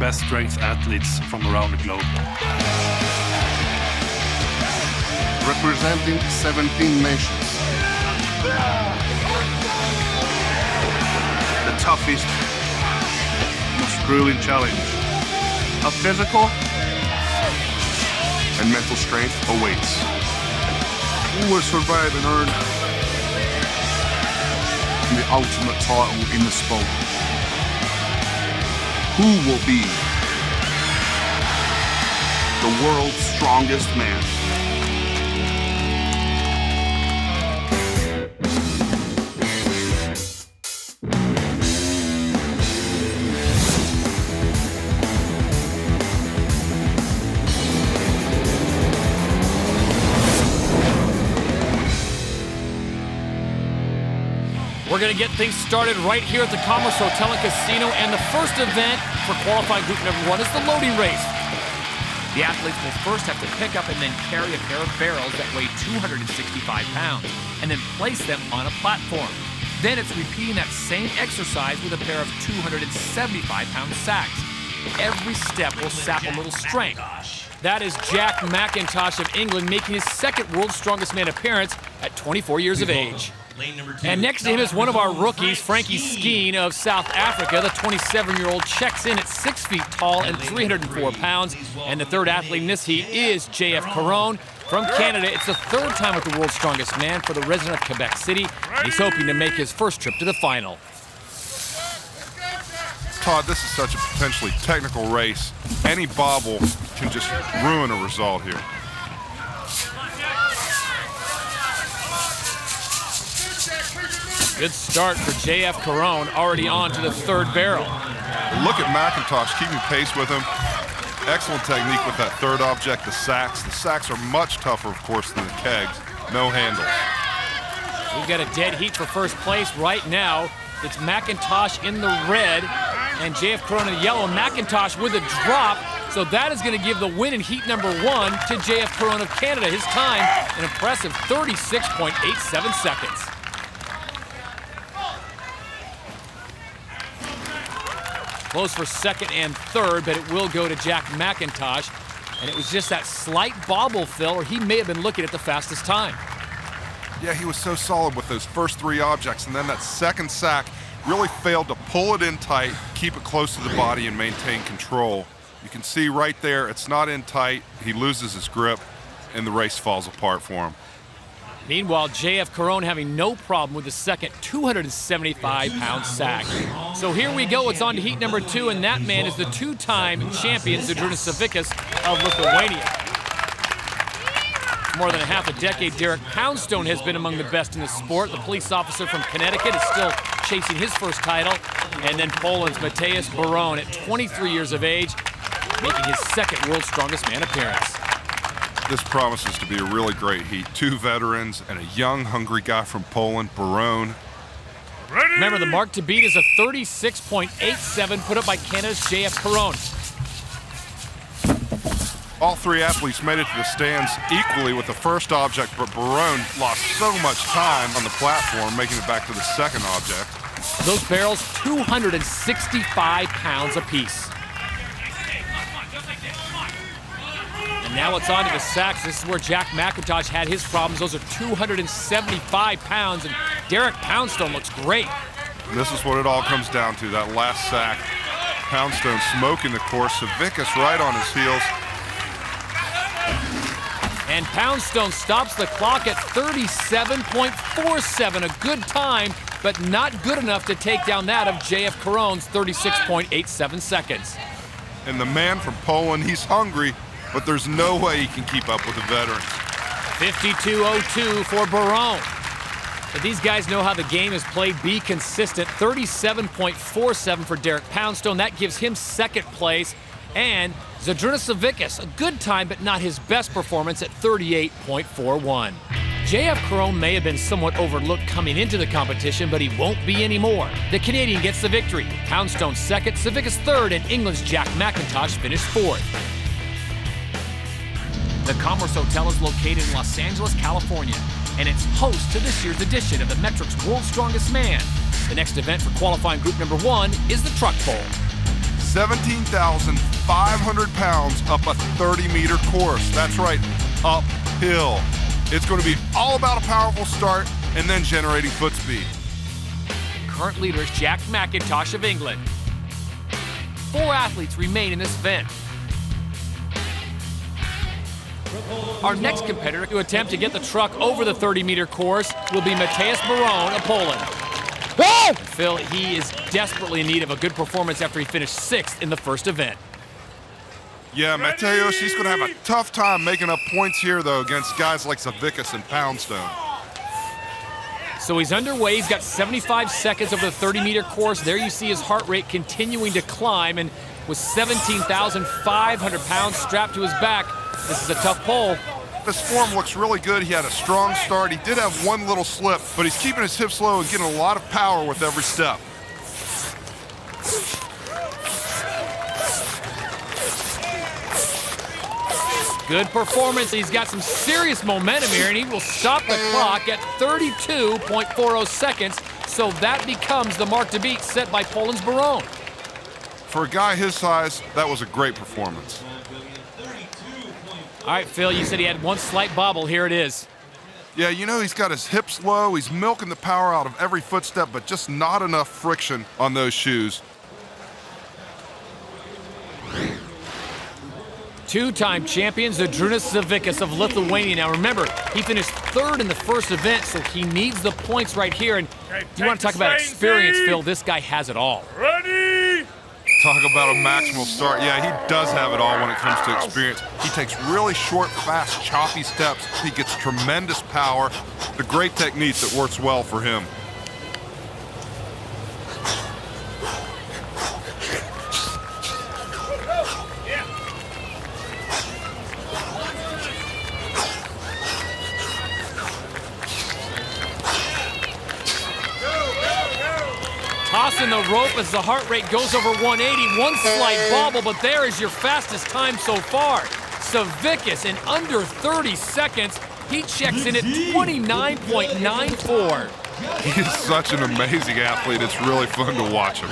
best strength athletes from around the globe. Representing 17 nations. The toughest, most grueling challenge. A physical and mental strength awaits. Who will survive and earn the ultimate title in the sport? Who will be the world's strongest man? We're going to get things started right here at the Commerce Hotel and Casino, and the first event for qualifying group number 1 is the loading race. The athletes will first have to pick up and then carry a pair of barrels that weigh 265 pounds, and then place them on a platform. Then it's repeating that same exercise with a pair of 275-pound sacks. Every step will sap a little strength. That is Jack McIntosh of England making his second World's Strongest Man appearance at 24 years of age. And next to him is one of our rookies, Frankie Skeen of South Africa. The 27-year-old checks in at 6 feet tall and 304 pounds. And the third athlete in this heat is JF Caron from Canada. It's the third time with the World's Strongest Man for the resident of Quebec City. And he's hoping to make his first trip to the final. Todd, this is such a potentially technical race. Any bobble can just ruin a result here. Good start for JF Caron, already on to the third barrel. Look at McIntosh keeping pace with him. Excellent technique with that third object, the sacks. The sacks are much tougher, of course, than the kegs. No handles. We've got a dead heat for first place right now. It's McIntosh in the red and JF Caron in the yellow. McIntosh with a drop, so that is going to give the win in heat number 1 to JF Caron of Canada. His time, an impressive 36.87 seconds. Close for second and third, but it will go to Jack McIntosh. And it was just that slight bobble, Phil, or he may have been looking at the fastest time. Yeah, he was so solid with those first 3 objects, and then that second sack really failed to pull it in tight, keep it close to the body, and maintain control. You can see right there, it's not in tight. He loses his grip, and the race falls apart for him. Meanwhile, JF Caron having no problem with the second 275-pound sack. So here we go. It's on to heat number 2, and that man is the 2-time champion, Zydrunas Savickas of Lithuania. For more than a half a decade, Derek Poundstone has been among the best in the sport. The police officer from Connecticut is still chasing his first title. And then Poland's Mateusz Baron at 23 years of age, making his second World's Strongest Man appearance. This promises to be a really great heat. 2 veterans and a young, hungry guy from Poland, Baron. Remember, the mark to beat is a 36.87 put up by Canada's JF Caron. All 3 athletes made it to the stands equally with the first object, but Baron lost so much time on the platform, making it back to the second object. Those barrels, 265 pounds apiece. And now it's on to the sacks. This is where Jack McIntosh had his problems. Those are 275 pounds, and Derek Poundstone looks great. And this is what it all comes down to, that last sack. Poundstone smoking the course, Savickas right on his heels. And Poundstone stops the clock at 37.47, a good time, but not good enough to take down that of JF Caron's 36.87 seconds. And the man from Poland, he's hungry, but there's no way he can keep up with the veterans. 52.02 for Baron. But these guys know how the game is played. Be consistent. 37.47 for Derek Poundstone. That gives him second place. And Zydrunas Savickas, a good time, but not his best performance at 38.41. JF Caron may have been somewhat overlooked coming into the competition, but he won't be anymore. The Canadian gets the victory. Poundstone second, Savickas third, and England's Jack McIntosh finished fourth. The Commerce Hotel is located in Los Angeles, California, and it's host to this year's edition of the Metric's World's Strongest Man. The next event for qualifying group number 1 is the truck pull. 17,500 pounds up a 30-meter course. That's right, uphill. It's going to be all about a powerful start and then generating foot speed. Current leader is Jack McIntosh of England. 4 athletes remain in this event. Our next competitor to attempt to get the truck over the 30-meter course will be Mateusz Baron of Poland. Phil, he is desperately in need of a good performance after he finished 6th in the first event. Yeah, Mateusz, he's going to have a tough time making up points here, though, against guys like Zavickas and Poundstone. So he's underway. He's got 75 seconds over the 30-meter course. There you see his heart rate continuing to climb, and with 17,500 pounds strapped to his back, this is a tough pole. His form looks really good. He had a strong start. He did have one little slip, but he's keeping his hips low and getting a lot of power with every step. Good performance. He's got some serious momentum here, and he will stop the clock at 32.40 seconds. So that becomes the mark to beat set by Poland's Baron. For a guy his size, that was a great performance. All right, Phil, you said he had one slight bobble. Here it is. Yeah, you know, he's got his hips low. He's milking the power out of every footstep, but just not enough friction on those shoes. Two-time champion Zydrunas Zavickas of Lithuania. Now remember, he finished 3rd in the first event, so he needs the points right here. And you want to talk about experience, Phil, this guy has it all. Ready? Talk about a maximal start. Yeah, he does have it all when it comes to experience. He takes really short, fast, choppy steps. He gets tremendous power. The great technique that works well for him. Tossing the rope as the heart rate goes over 180. One slight bobble, but there is your fastest time so far. Zavickas in under 30 seconds. He checks in at 29.94. He is such an amazing athlete. It's really fun to watch him.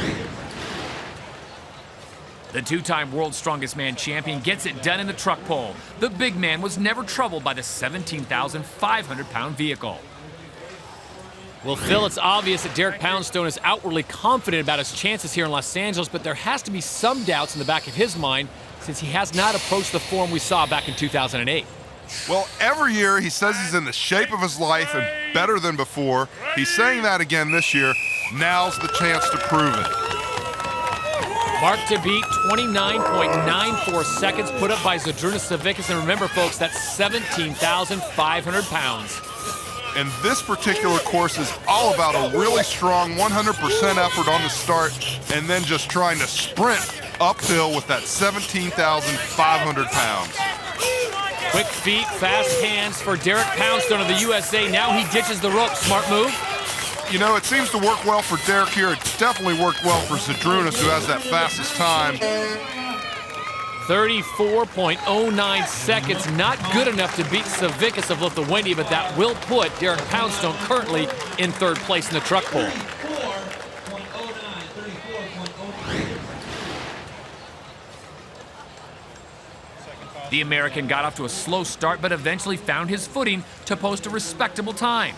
The two-time World's Strongest Man champion gets it done in the truck pole. The big man was never troubled by the 17,500-pound vehicle. Well, Phil, it's obvious that Derek Poundstone is outwardly confident about his chances here in Los Angeles, but there has to be some doubts in the back of his mind since he has not approached the form we saw back in 2008. Well, every year he says he's in the shape of his life and better than before. He's saying that again this year. Now's the chance to prove it. Mark to beat, 29.94 seconds put up by Zydrunas Zavickas. And remember, folks, that's 17,500 pounds. And this particular course is all about a really strong 100% effort on the start and then just trying to sprint uphill with that 17,500 pounds. Quick feet, fast hands for Derek Poundstone of the USA. Now he ditches the rope. Smart move. You know, it seems to work well for Derek here. It definitely worked well for Zydrunas, who has that fastest time. 34.09 seconds, not good enough to beat Zavickas of Lithuania, but that will put Derek Poundstone currently in 3rd place in the truck poll. The American got off to a slow start, but eventually found his footing to post a respectable time.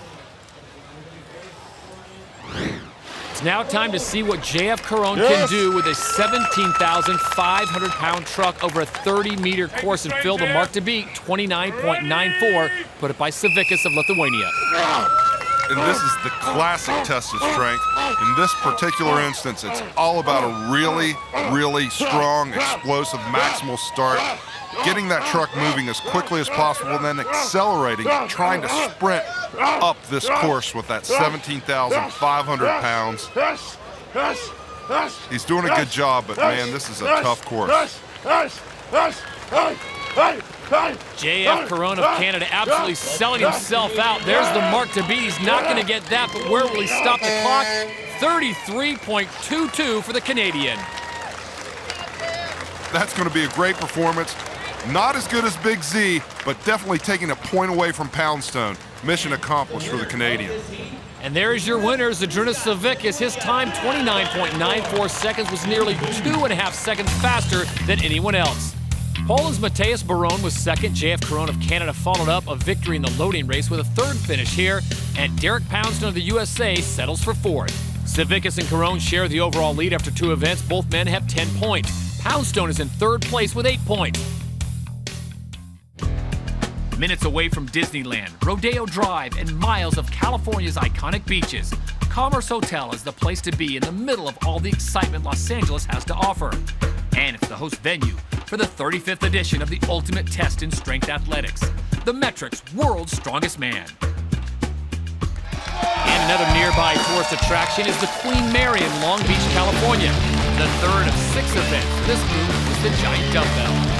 It's now time to see what JF Caron can do with a 17,500-pound truck over a 30-meter course and fill the mark to beat, 29.94, put it by Zavickas of Lithuania. And this is the classic test of strength. In this particular instance, it's all about a really, really strong, explosive, maximal start. Getting that truck moving as quickly as possible and then accelerating, trying to sprint up this course with that 17,500 pounds. He's doing a good job, but man, this is a tough course. JF Caron of Canada absolutely selling himself out. There's the mark to beat. He's not going to get that, but where will he stop the clock? 33.22 for the Canadian. That's going to be a great performance. Not as good as Big Z, but definitely taking a point away from Poundstone. Mission accomplished for the Canadian. And there's your winner, Zydrunas Savickas. His time, 29.94 seconds, was nearly 2.5 seconds faster than anyone else. Poland's Mateusz Baron was second. JF Caron of Canada followed up a victory in the loading race with a third finish here. And Derek Poundstone of the USA settles for fourth. Savickas and Caron share the overall lead after 2 events. Both men have 10 points. Poundstone is in third place with 8 points. Minutes away from Disneyland, Rodeo Drive, and miles of California's iconic beaches, Commerce Hotel is the place to be in the middle of all the excitement Los Angeles has to offer. And it's the host venue for the 35th edition of the ultimate test in strength athletics, the Metrics World's Strongest Man. And another nearby tourist attraction is the Queen Mary in Long Beach, California. The third of 6 events. This group was the giant dumbbell.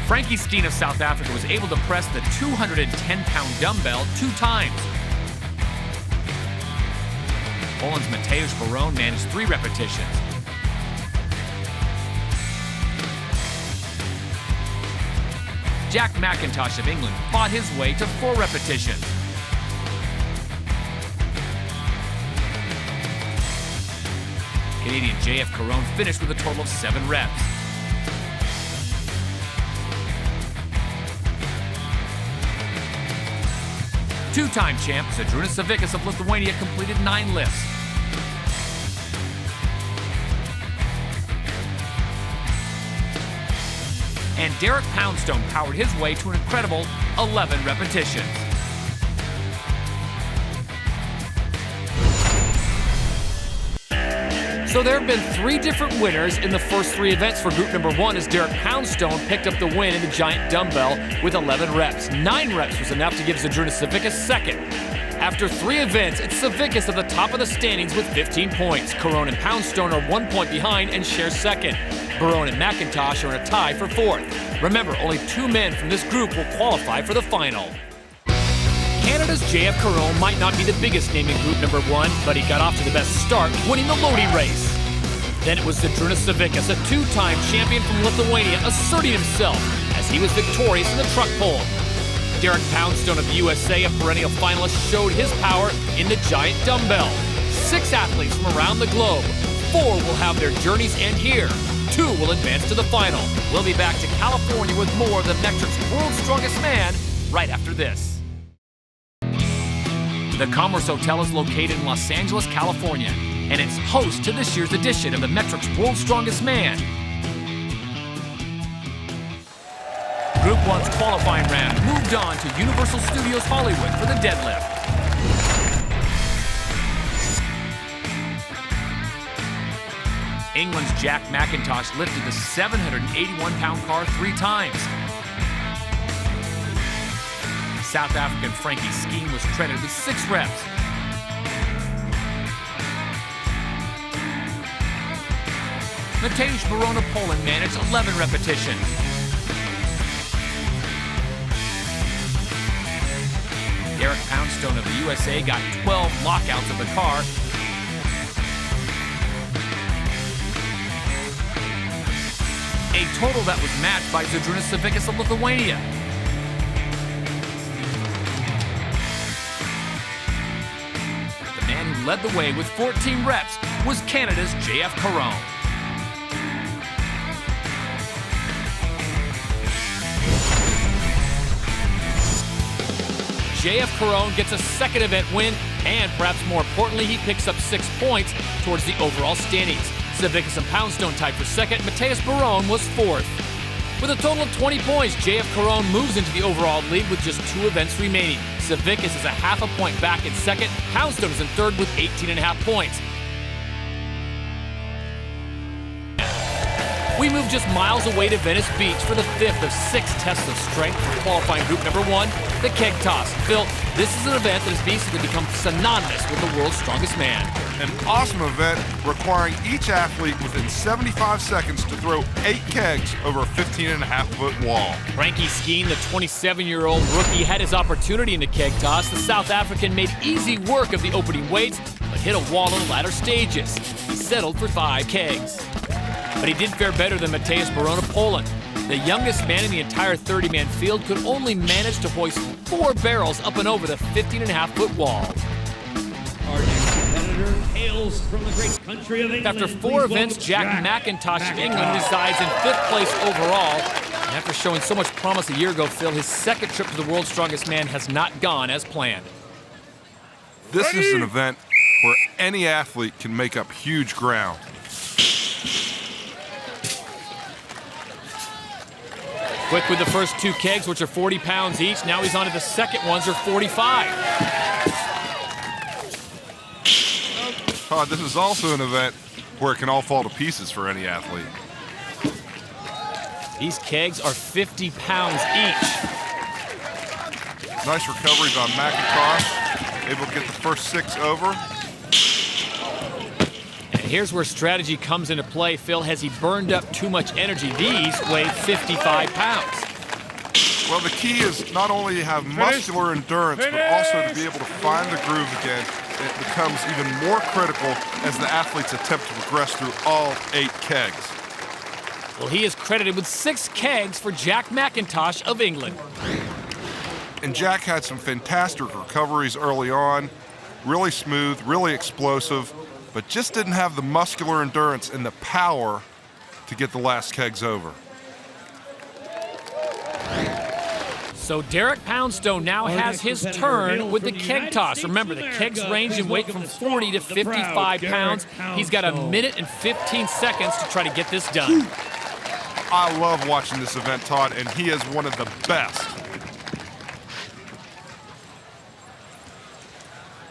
Frankie Steen of South Africa was able to press the 210-pound dumbbell 2 times. Poland's Mateusz Baron managed 3 repetitions. Jack McIntosh of England fought his way to 4 repetitions. Canadian JF Caron finished with a total of 7 reps. Two-time champ Zydrunas Savickas of Lithuania completed 9 lifts. And Derek Poundstone powered his way to an incredible 11 repetitions. So there have been 3 different winners in the first 3 events for group number 1 as Derek Poundstone picked up the win in the giant dumbbell with 11 reps. 9 reps was enough to give Zydrunas Savickas second. After 3 events, it's Savickas at the top of the standings with 15 points. Caron and Poundstone are 1 point behind and share second. Baron and McIntosh are in a tie for 4th. Remember, only 2 men from this group will qualify for the final. Canada's JF Caron might not be the biggest name in group number 1, but he got off to the best start, winning the loading race. Then it was Zydrunas Savickas, a 2-time champion from Lithuania, asserting himself as he was victorious in the truck pull. Derek Poundstone of the USA, a perennial finalist, showed his power in the giant dumbbell. 6 athletes from around the globe. 4 will have their journeys end here. 2 will advance to the final. We'll be back to California with more of the Metrics World's Strongest Man right after this. The Commerce Hotel is located in Los Angeles, California, and it's host to this year's edition of the Metrics World's Strongest Man. Group 1's qualifying round moved on to Universal Studios Hollywood for the deadlift. England's Jack McIntosh lifted the 781-pound car 3 times. South African Frankie Steen was credited with 6 reps. Mateusz Baron of Poland managed 11 repetitions. Derek Poundstone of the USA got 12 lockouts of the car. A total that was matched by Zydrunas Savickas of Lithuania. The man who led the way with 14 reps was Canada's JF Caron. JF Caron gets a second event win, and perhaps more importantly, he picks up 6 points towards the overall standings. Savickas and Poundstone tied for second. Mateusz Baron was 4th. With a total of 20 points, JF Caron moves into the overall lead with just 2 events remaining. Savickas is a half a point back in second. Poundstone is in third with 18.5 points. We move just miles away to Venice Beach for the 5th of 6 tests of strength for qualifying group number 1, the keg toss. Phil, this is an event that has basically become synonymous with the world's strongest man. An awesome event requiring each athlete within 75 seconds to throw 8 kegs over a 15.5-foot wall. Frankie Steen, the 27-year-old rookie, had his opportunity in the keg toss. The South African made easy work of the opening weights, but hit a wall in the latter stages. He settled for 5 kegs. but he did fare better than Mateusz Barona, Poland. The youngest man in the entire 30-man field could only manage to hoist 4 barrels up and over the 15.5-foot wall. Our next competitor hails from the great country of England. After 4 events, Jack McIntosh of England resides in 5th place overall. And after showing so much promise a year ago, Phil, his second trip to the World's Strongest Man has not gone as planned. This is an event where any athlete can make up huge ground. Quick with the first 2 kegs, which are 40 pounds each. Now he's on to the second ones, are 45. Todd, this is also an event where it can all fall to pieces for any athlete. These kegs are 50 pounds each. Nice recoveries on McIntosh, able to get the first 6 over. And here's where strategy comes into play. Phil, has he burned up too much energy? These weigh 55 pounds. Well, the key is not only to have muscular endurance, but also to be able to find the groove again. It becomes even more critical as the athletes attempt to progress through all 8 kegs. Well, he is credited with 6 kegs for Jack McIntosh of England. And Jack had some fantastic recoveries early on, really smooth, really explosive, but just didn't have the muscular endurance and the power to get the last kegs over. So Derek Poundstone now has his turn with the keg toss. Remember, the kegs range in weight from 40 to 55 pounds. He's got 1 minute and 15 seconds to try to get this done. I love watching this event, Todd, and he is one of the best.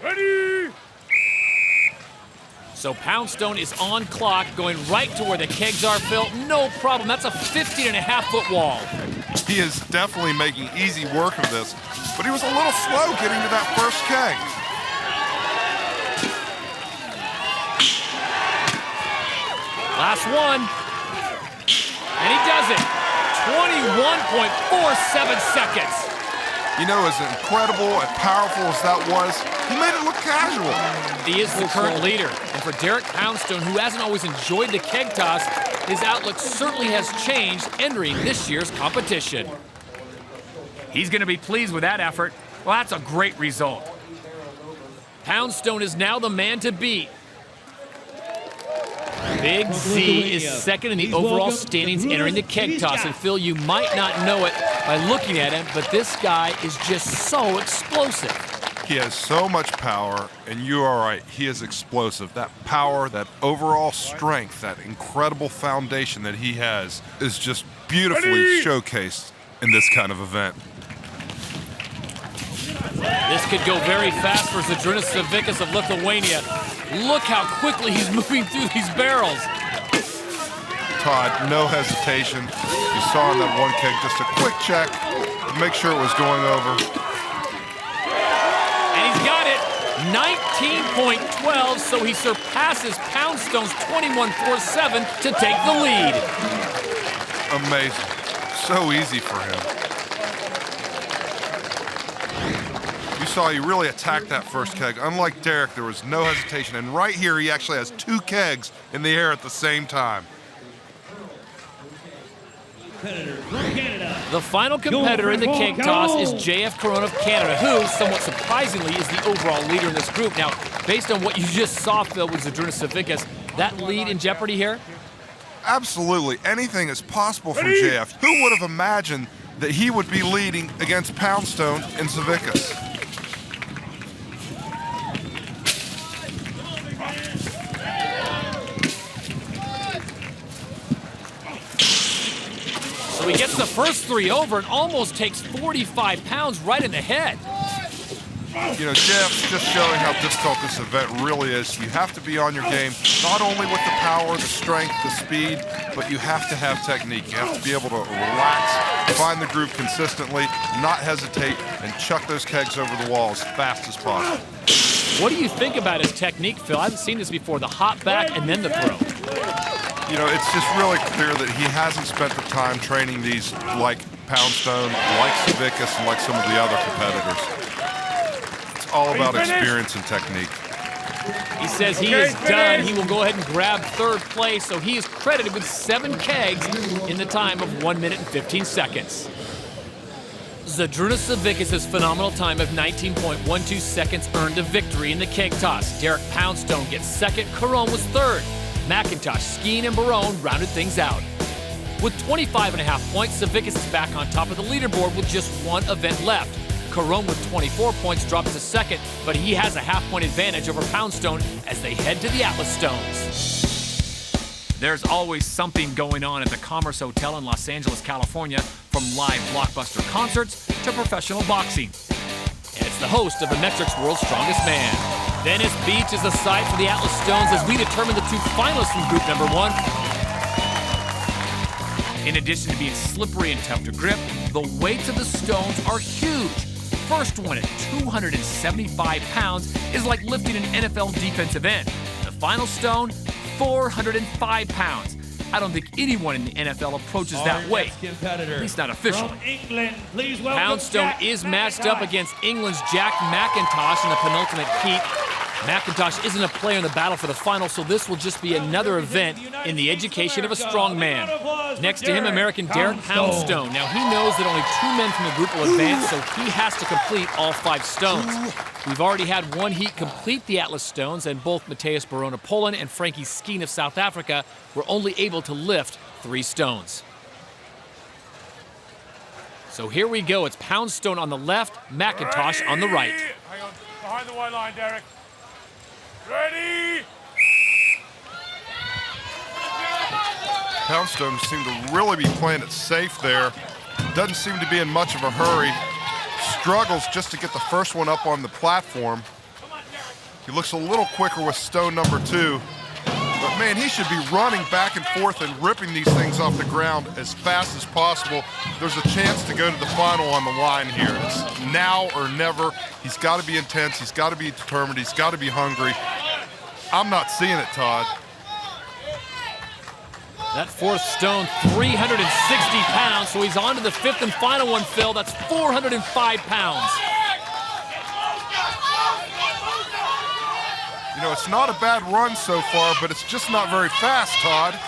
Ready? So Poundstone is on clock, going right to where the kegs are, Phil. No problem. That's a 15.5-foot wall. He is definitely making easy work of this, but he was a little slow getting to that first keg. Last one. And he does it. 21.47 seconds. You know, as incredible and powerful as that was, he made it look casual. He is the current leader. And for Derek Poundstone, who hasn't always enjoyed the keg toss, his outlook certainly has changed entering this year's competition. He's going to be pleased with that effort. Well, that's a great result. Poundstone is now the man to beat. Big Z is second in the overall standings entering the keg toss. And Phil, you might not know it by looking at him, but this guy is just so explosive. He has so much power, and you are right, he is explosive. That power, that overall strength, that incredible foundation that he has is just beautifully showcased in this kind of event. This could go very fast for Zydrunas Savickas of Lithuania. Look how quickly he's moving through these barrels. Todd, no hesitation. You saw in that one keg just a quick check to make sure it was going over. And he's got it, 19.12, so he surpasses Poundstone's 21.47 to take the lead. Amazing. So easy for him. You saw he really attacked that first keg. Unlike Derek, there was no hesitation. And right here, he actually has 2 kegs in the air at the same time. The final competitor in the keg toss is JF Corona of Canada, who, somewhat surprisingly, is the overall leader in this group. Now, based on what you just saw, Phil, with Zydrunas Savickas, that lead in jeopardy here? Absolutely. Anything is possible from JF. Who would have imagined that he would be leading against Poundstone and Savickas? So he gets the first 3 over and almost takes 45 pounds right in the head. You know, Jeff's just showing how difficult this event really is. You have to be on your game, not only with the power, the strength, the speed, but you have to have technique. You have to be able to relax, find the groove consistently, not hesitate, and chuck those kegs over the wall as fast as possible. What do you think about his technique, Phil? I haven't seen this before, the hop back and then the throw. You know, it's just really clear that he hasn't spent the time training these like Poundstone, like Savickas, and like some of the other competitors. It's all about experience and technique. He says he is done. He will go ahead and grab third place, so he is credited with 7 kegs in the time of 1 minute and 15 seconds. Zydrunas Savickas' phenomenal time of 19.12 seconds earned a victory in the keg toss. Derek Poundstone gets second, Caron was third. McIntosh, Skeen, and Barone rounded things out. With 25.5 points, Savickas is back on top of the leaderboard with just 1 event left. Caron with 24 points drops to second, but he has a half-point advantage over Poundstone as they head to the Atlas Stones. There's always something going on at the Commerce Hotel in Los Angeles, California, from live blockbuster concerts to professional boxing. And it's the host of the Metrics World's Strongest Man. Venice Beach is the site for the Atlas Stones as we determine the 2 finalists from group number 1. In addition to being slippery and tough to grip, the weights of the stones are huge. First one at 275 pounds is like lifting an NFL defensive end. The final stone, 405 pounds. I don't think anyone in the NFL approaches that weight, at least not officially. From England, please welcome Poundstone Jack is matched up McIntosh. against England's Jack McIntosh in the penultimate heat. McIntosh isn't a player in the battle for the final, so this will just be another event in the education of a strongman. Next to him, American Derek Poundstone. Now, he knows that only 2 men from the group will advance, so he has to complete all 5 stones. We've already had 1 heat complete the Atlas Stones, and both Mateus Barone of Poland and Frankie Skeen of South Africa were only able to lift 3 stones. So here we go. It's Poundstone on the left, McIntosh on the right. Hang on, behind the white line, Derek. Ready? Poundstone seemed to really be playing it safe there. Doesn't seem to be in much of a hurry. Struggles just to get the first one up on the platform. He looks a little quicker with stone number 2. But man, he should be running back and forth and ripping these things off the ground as fast as possible. There's a chance to go to the final on the line here. It's now or never. He's got to be intense. He's got to be determined. He's got to be hungry. I'm not seeing it, Todd. That 4th stone, 360 pounds, so he's on to the 5th and final one, Phil. That's 405 pounds. You know, it's not a bad run so far, but it's just not very fast, Todd.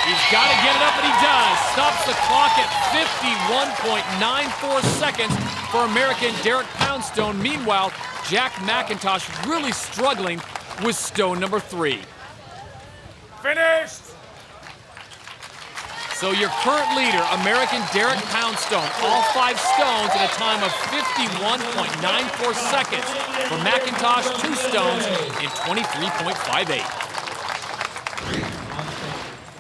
He's got to get it up, and he does. Stops the clock at 51.94 seconds for American Derek Poundstone. Meanwhile, Jack McIntosh really struggling with stone number 3. Finished! So your current leader, American Derek Poundstone, all 5 stones in a time of 51.94 seconds. For McIntosh, 2 stones in 23.58.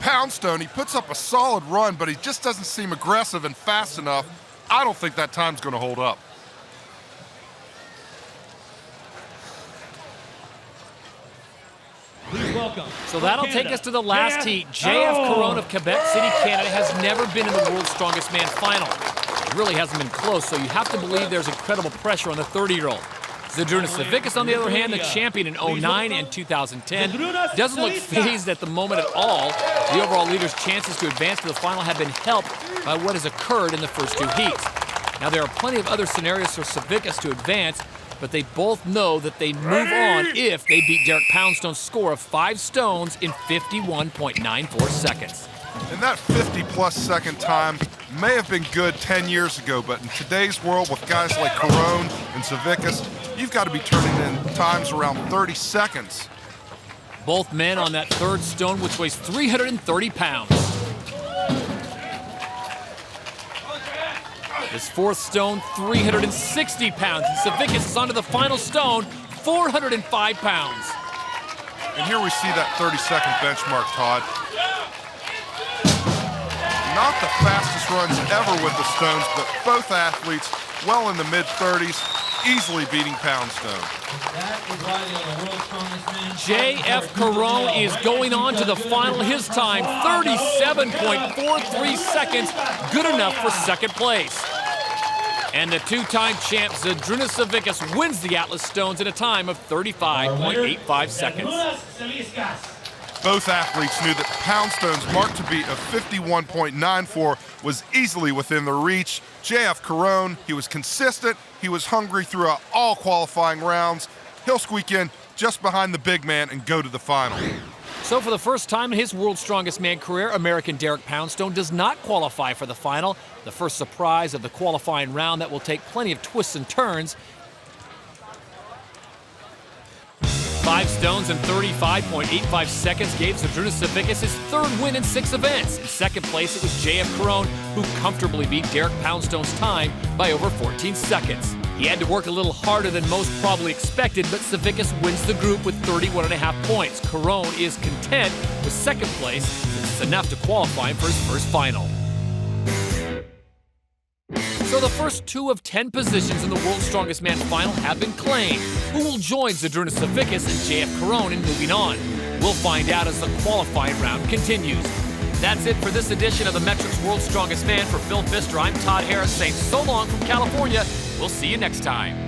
Poundstone, he puts up a solid run, but he just doesn't seem aggressive and fast enough. I don't think that time's going to hold up. Please welcome. So that'll take us to the last heat. J.F. Caron of Quebec City, Canada, has never been in the World's Strongest Man final. It really hasn't been close, so you have to believe there's incredible pressure on the 30-year-old. Zydrunas Savickas, on the other hand, the champion in 2009 and 2010, doesn't look phased at the moment at all. The overall leader's chances to advance to the final have been helped by what has occurred in the first 2 heats. Now, there are plenty of other scenarios for Savickas to advance, but they both know that they move on if they beat Derek Poundstone's score of 5 stones in 51.94 seconds. And that 50-plus second time may have been good 10 years ago, but in today's world with guys like Caron and Savickas, you've got to be turning in times around 30 seconds. Both men on that 3rd stone, which weighs 330 pounds. This 4th stone, 360 pounds. And Savickas is onto the final stone, 405 pounds. And here we see that 30-second benchmark, Todd. Not the fastest runs ever with the stones, but both athletes well in the mid-30s, easily beating Poundstone. That is why they are the world's strongest man. J.F. Caron is going on to the final. His time, 37.43 seconds, good enough for 2nd place. And the 2-time champ, Zydrunas Savickas, wins the Atlas Stones in a time of 35.85 seconds. Both athletes knew that Poundstone's mark to beat of 51.94 was easily within their reach. JF Caron, he was consistent, he was hungry throughout all qualifying rounds. He'll squeak in just behind the big man and go to the final. So for the first time in his World's Strongest Man career, American Derek Poundstone does not qualify for the final. The first surprise of the qualifying round that will take plenty of twists and turns. 5 stones and 35.85 seconds gave Zydrunas Savickas his third win in 6 events. In second place, it was JF Caron, who comfortably beat Derek Poundstone's time by over 14 seconds. He had to work a little harder than most probably expected, but Savickas wins the group with 31.5 points. Caron is content with second place, since it's enough to qualify him for his first final. So the first 2 of 10 positions in the World's Strongest Man final have been claimed. Who will join Zydrunas Savickas and JF Caron in moving on? We'll find out as the qualifying round continues. That's it for this edition of the Metrics World's Strongest Man. For Phil Pfister, I'm Todd Harris saying so long from California. We'll see you next time.